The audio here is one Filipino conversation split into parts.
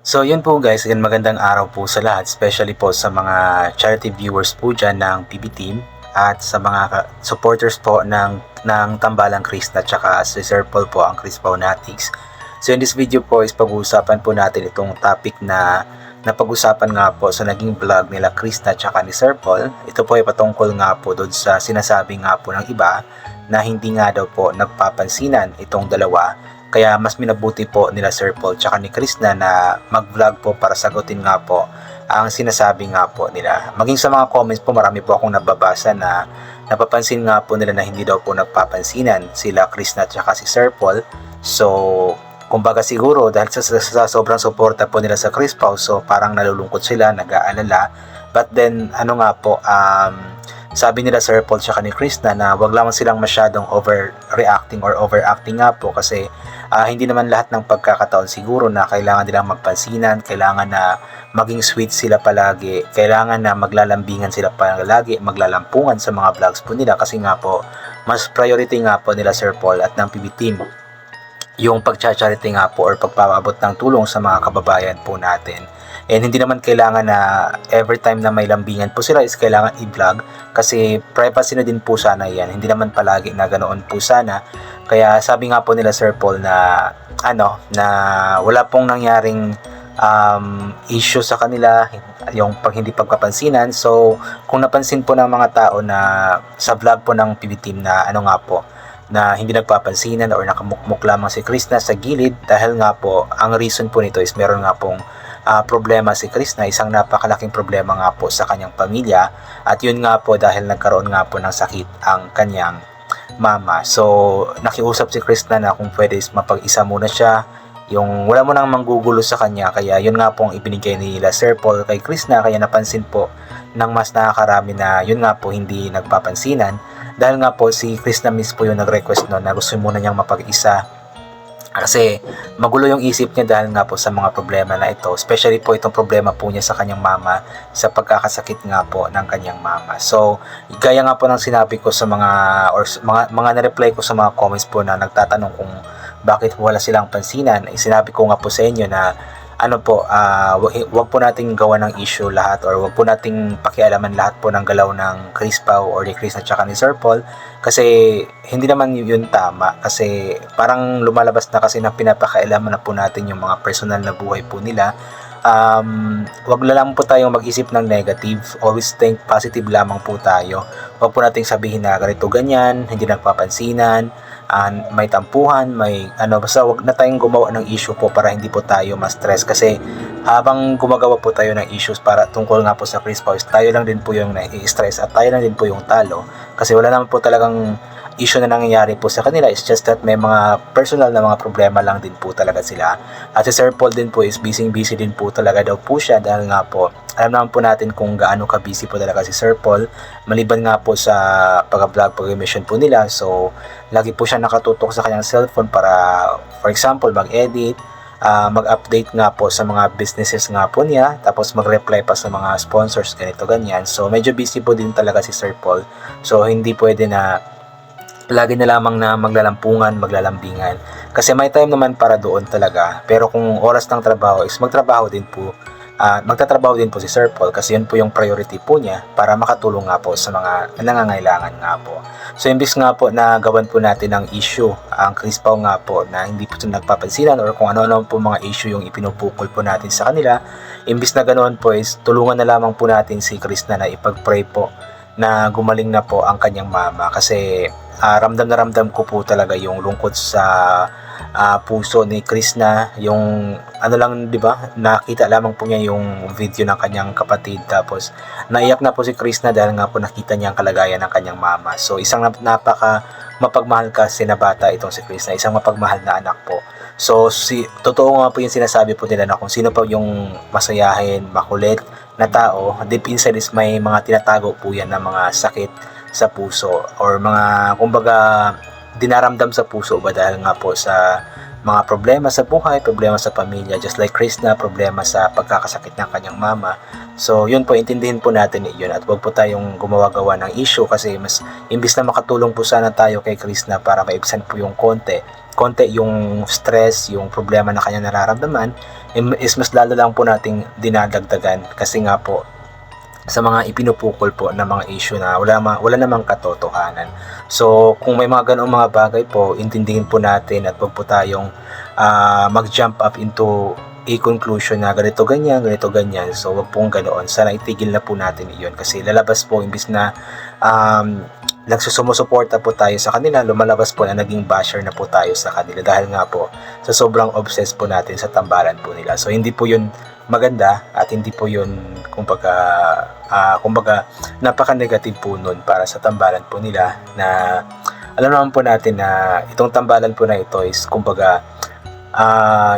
So yun po guys, again magandang araw po sa lahat, especially po sa mga charity viewers po dyan ng PB Team at sa mga supporters po ng Tambalang Krishna at saka si Sir Paul po ang Chris Paunatics. So in this video po is pag-uusapan po natin itong topic na napag-usapan nga po sa naging vlog nila Krishna at saka ni Sir Paul. Ito po ay patungkol nga po doon sa sinasabi nga po ng iba na hindi nga daw po nagpapansinan itong dalawa. Kaya mas minabuti po nila Sir Paul tsaka ni Krishna na mag-vlog po para sagutin nga po ang sinasabi nga po nila. Maging sa mga comments po, marami po akong nababasa na napapansin nga po nila na hindi daw po nagpapansinan sila Krishna tsaka si Sir Paul. So, kumbaga siguro dahil sa sobrang suporta po nila sa Chris Pao, so parang nalulungkot sila, nag-aalala. But then, ano nga po, sabi nila Sir Paul tsaka ni Krishna na wag lamang silang masyadong overreacting or overacting nga po kasi hindi naman lahat ng pagkakataon siguro na kailangan nilang magpansinan, kailangan na maging sweet sila palagi, kailangan na maglalambingan sila palagi, maglalampungan sa mga vlogs po nila kasi nga po mas priority nga po nila Sir Paul at ng PB Team yung pagcha-charity nga po or pagpapaabot ng tulong sa mga kababayan po natin. And hindi naman kailangan na every time na may lambingan po sila is kailangan i-vlog kasi privacy na din po sana yan. Hindi naman palagi na ganoon po sana. Kaya sabi nga po nila Sir Paul na na wala pong nangyaring issue sa kanila yung hindi pagpapansinan. So kung napansin po ng mga tao na sa vlog po ng PB Team na nga po na hindi nagpapansinan or nakamukmuk lamang si Krishna sa gilid dahil nga po ang reason po nito is meron nga pong problema si Krishna, isang napakalaking problema nga po sa kanyang pamilya at yun nga po dahil nagkaroon nga po ng sakit ang kanyang mama. So nakiusap si Krishna na kung pwede is mapag-isa muna siya, yung wala mo nang manggugulo sa kanya, kaya yun nga po ang ibinigay nila Sir Paul kay Krishna. Kaya napansin po ng mas nakakarami na yun nga po hindi nagpapansinan dahil nga po si Krishna mismo yung nag-request no na gusto muna niyang mapag-isa kasi magulo yung isip niya dahil nga po sa mga problema na ito, especially po itong problema po niya sa kanyang mama, sa pagkakasakit nga po ng kanyang mama. So gaya nga po ng sinabi ko sa mga na-reply ko sa mga comments po na nagtatanong kung bakit wala silang pansinan, sinabi ko nga po sa inyo na wag po nating gawa ng issue lahat or wag po nating pakialaman lahat po ng galaw ng Chris Pao or ni Chris at saka ni Sir Paul kasi hindi naman yun tama kasi parang lumalabas na kasi na pinapakailaman na po natin yung mga personal na buhay po nila. Wag na lang po tayong mag-isip ng negative, always think positive lamang po tayo. Wag po nating sabihin na ganito ganyan, hindi nagpapansinan, may tampuhan, basta wag na tayong gumawa ng issue po para hindi po tayo ma-stress kasi habang gumagawa po tayo ng issues para tungkol nga po sa Chris Paul, tayo lang din po yung nai-stress at tayo lang din po yung talo kasi wala naman po talagang issue na nangyayari po sa kanila. It's just that may mga personal na mga problema lang din po talaga sila. At si Sir Paul din po is busy din po talaga daw po siya dahil nga po alam naman po natin kung gaano ka-busy po talaga si Sir Paul maliban nga po sa pag-vlog, pag-emission po nila. So lagi po siya nakatutok sa kanyang cellphone para for example mag-edit, mag-update nga po sa mga businesses nga po niya, tapos mag-reply pa sa mga sponsors, ganito ganyan. So medyo busy po din talaga si Sir Paul. So hindi pwede na lagi na lamang na maglalampungan, maglalambingan. Kasi may time naman para doon talaga. Pero kung oras ng trabaho is magtatrabaho din po si Sir Paul kasi yun po yung priority po niya para makatulong nga po sa mga nangangailangan nga po. So imbis nga po na gawan po natin ng issue ang Chris Pao nga po na hindi po nagpapansinan or kung ano-ano po mga issue yung ipinupukol po natin sa kanila, imbis na ganoon po is tulungan na lamang po natin si Chris na ipag-pray po na gumaling na po ang kanyang mama kasi ramdam na ramdam ko po talaga yung lungkot sa puso ni Krishna, yung lang, di ba, nakita lamang po niya yung video ng kanyang kapatid tapos naiyak na po si Krishna dahil nga po nakita niya ang kalagayan ng kanyang mama. So isang napaka mapagmahal kasi na bata itong si Krishna, isang mapagmahal na anak po. So totoo nga po yung sinasabi po nila na kung sino pa yung masayahin, makulit na tao, deep inside is may mga tinatago po yan na mga sakit sa puso or mga kumbaga dinaramdam sa puso ba dahil nga po sa mga problema sa buhay, problema sa pamilya, just like Krishna, problema sa pagkakasakit ng kanyang mama. So yun po, intindihin po natin yun at wag po tayong gumawa-gawa ng issue kasi mas imbis na makatulong po sana tayo kay Krishna para maibsan po yung konti konti yung stress, yung problema na kanya nararamdaman, is mas lalo lang po nating dinadagdagan kasi nga po sa mga ipinupukol po na mga issue na wala namang katotohanan. So, kung may mga ganoong mga bagay po, intindihin po natin at wag po tayong mag-jump up into a conclusion na ganito ganyan. So, wag pong ganoon. Sana itigil na po natin iyon kasi lalabas po imbis na nagsusumusuporta po tayo sa kanila, lumalabas po na naging basher na po tayo sa kanila dahil nga po sa sobrang obsessed po natin sa tambalan po nila. So, hindi po yun maganda at hindi po yun kumbaga napaka-negative po nun para sa tambalan po nila na alam naman po natin na itong tambalan po na ito is kumbaga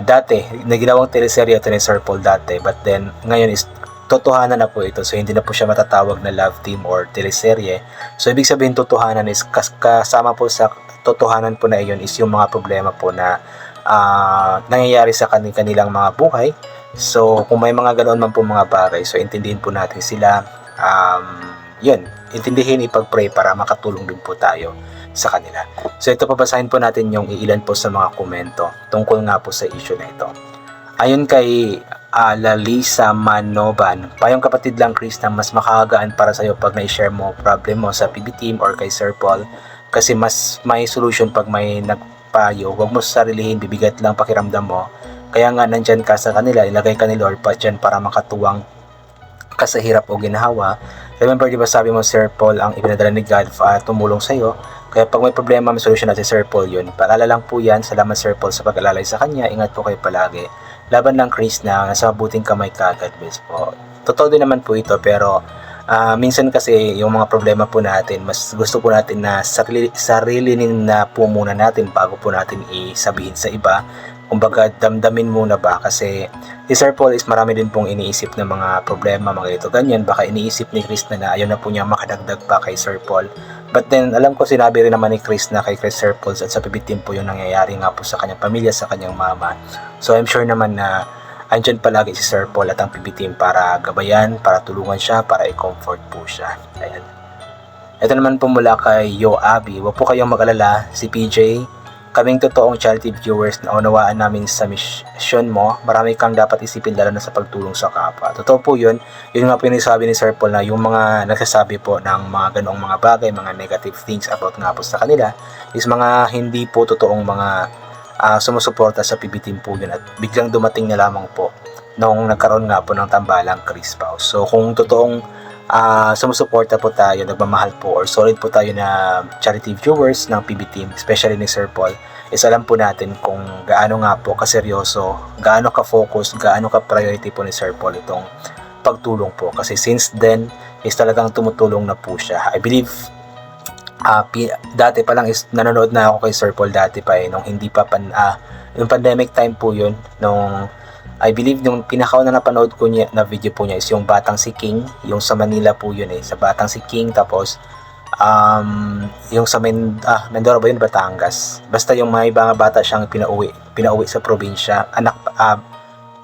dati naginawang teleserye ito ni Sir Paul dati, but then ngayon is totohanan na po ito, so hindi na po siya matatawag na love team or teleserye. So ibig sabihin totohanan is kasama po sa totohanan po na iyon is yung mga problema po na nangyayari sa kanilang mga buhay. So kung may mga ganoon man po mga bagay, so intindihin po natin sila, yun, intindihin, ipag-pray para makatulong din po tayo sa kanila. So ito, pabasahin po natin yung ilan po sa mga komento tungkol nga po sa issue na ito. Ayon kay Lalisa Manoban, payong kapatid lang Chris na mas makakagaan para sa'yo pag na-share mo problem mo sa PB team or kay Sir Paul kasi mas may solution pag may nagpayo. Huwag mo sarilihin, bibigat lang pakiramdam mo. Kaya nga nandyan ka sa kanila, ilagay ka ni Lord pa dyan para makatuwang ka sa hirap o ginhawa. Remember, di ba sabi mo Sir Paul ang ipinadala ni God tumulong sa'yo? Kaya pag may problema, may solusyon natin Sir Paul yun. Paalala lang po yan. Salamat Sir Paul sa pag-alalay sa kanya. Ingat po kayo palagi. Laban lang Chris na nasa mabuting kamay ka. God bless po. Totoo din naman po ito, pero minsan kasi yung mga problema po natin, mas gusto po natin na sarilinin na po muna natin bago po natin isabihin sa iba. Kumbaga damdamin muna ba, kasi si Sir Paul is marami din pong iniisip na mga problema, mga ito ganyan. Baka iniisip ni Chris na ayaw na po niya makadagdag pa kay Sir Paul. But then alam ko sinabi rin naman ni Chris na kay Chris Sir Paul at sa PB team po yung nangyayari nga po sa kanyang pamilya, sa kanyang mama. So I'm sure naman na andyan palagi si Sir Paul at ang PB team para gabayan, para tulungan siya, para i-comfort po siya. Ayan. Ito naman po mula kay Yo Abby. Huwag po kayong mag-alala, si PJ, kaming totoong charity viewers na unawaan namin sa mission mo. Marami kang dapat isipin lalo na sa pagtulong sa kapwa. Totoo po yun. Yun nga po yung sabi ni Sir Paul na yung mga nagsasabi po ng mga ganoong mga bagay, mga negative things about nga po sa kanila is mga hindi po totoong mga sumusuporta sa PB team po yun, at biglang dumating na lamang po nung nagkaroon nga po ng tambalang Chris Pao. So kung totoong sumusuporta po tayo, nagmamahal po or solid po tayo na charity viewers ng PB team, especially ni Sir Paul, is alam po natin kung gaano nga po kaseryoso, gaano ka-focus, gaano ka-priority po ni Sir Paul itong pagtulong po, kasi since then is talagang tumutulong na po siya. I believe dati pa lang is nanonood na ako kay Sir Paul dati pa nung hindi pa yung pandemic time po yun, nung I believe yung pinakauna na napanood ko niya na video po niya is yung Batang si King, yung sa Manila po yun sa Batang si King, tapos yung sa Mindoro ba yun, Batangas, basta yung may mga bata siyang pinauwi sa probinsya,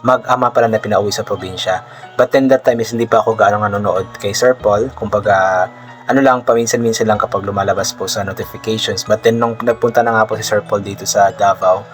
mag-ama pala na pinauwi sa probinsya. But then that time is hindi pa ako gaano nanonood kay Sir Paul, kumbaga lang, paminsan-minsan lang kapag lumalabas po sa notifications. But then nung nagpunta na nga po si Sir Paul dito sa Davao,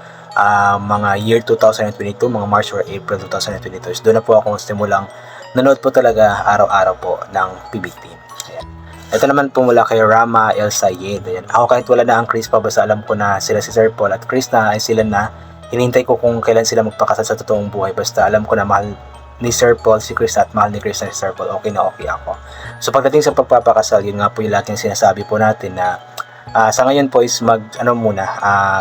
mga year 2022, mga March or April 2022, doon na po ako simulang nanood po talaga araw-araw po ng PB team. Ayan. Ito naman po mula kay Rama El Sayed. Ayan. Ako kahit wala na ang Chris pa, basta alam ko na sila si Sir Paul at Chris na ay sila na, hinihintay ko kung kailan sila magpakasal sa totoong buhay. Basta alam ko na mahal ni Sir Paul si Chris at mahal ni Chris na si Sir Paul, okay na okay ako. So pagdating sa pagpapakasal, yun nga po yung lahat yung sinasabi po natin na sa ngayon po is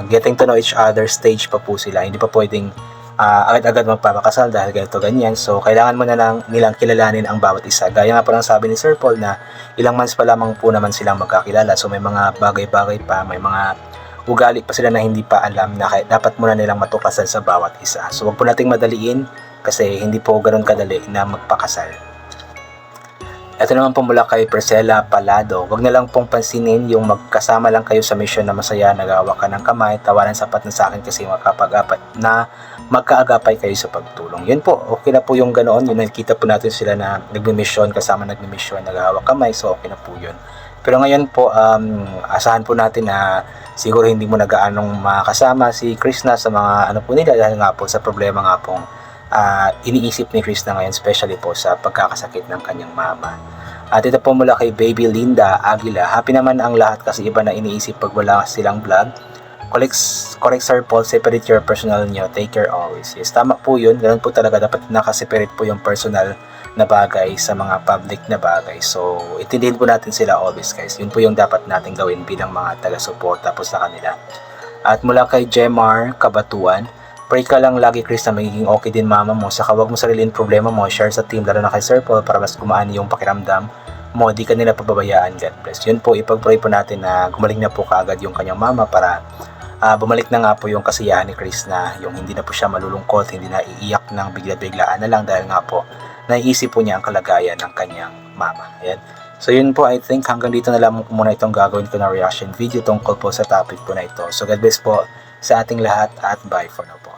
getting to know each other stage pa po sila. Hindi pa pwedeng agad-agad magpapakasal dahil ganito ganyan. So kailangan mo na lang nilang kilalanin ang bawat isa. Gaya nga po ng sabi ni Sir Paul na ilang months pa lamang po naman silang magkakilala. So may mga bagay-bagay pa, may mga ugali pa sila na hindi pa alam na dapat muna nilang matuklasan sa bawat isa. So wag po nating madaliin kasi hindi po ganoon kadali na magpakasal. Ito naman po mula kay Priscilla Palado. Huwag na lang pong pansinin yung magkasama lang kayo sa mission na masaya, nag-aawak ka ng kamay, tawanan sapat na sa akin kasi magkaagapay kayo sa pagtulong. Yun po, okay na po yung ganoon. Yun, nakikita po natin sila na nagmi-mission, kasama nagmi-mission, nag-aawak kamay, so okay na po yun. Pero ngayon po, asahan po natin na siguro hindi mo na gaanong makasama si Krishna sa mga ano po nila dahil nga po sa problema nga pong iniisip ni Krishna ngayon, especially po sa pagkakasakit ng kanyang mama. At ito po mula kay Baby Linda Aguila. Happy naman ang lahat kasi iba na iniisip pag wala silang vlog. Correct Sir Paul, separate your personal nyo. Take care always. Yes, tama po yun. Ganun po talaga. Dapat nakaseparate po yung personal na bagay sa mga public na bagay. So, itindihin po natin sila always, guys. Yun po yung dapat natin gawin bilang mga taga-suporta po sa kanila. At mula kay Jemar Kabatuan, pray ka lang lagi, Chris, na magiging okay din mama mo. Saka wag mo sarilin problema mo. Share sa team, lalo na kay Sir Paul, para mas gumaan yung pakiramdam mo. Di ka nila pababayaan. God bless. Yun po, ipag-pray po natin na gumaling na po kaagad yung kanyang mama para bumalik na nga po yung kasiyahan ni Chris, na yung hindi na po siya malulungkot, hindi na iiyak ng bigla-biglaan na lang dahil nga po naiisip po niya ang kalagayan ng kanyang mama. Ayan. So yun po, I think hanggang dito na lamang po muna itong gagawin ko na reaction video tungkol po sa topic po na ito. So God bless po sa ating lahat at bye for now po.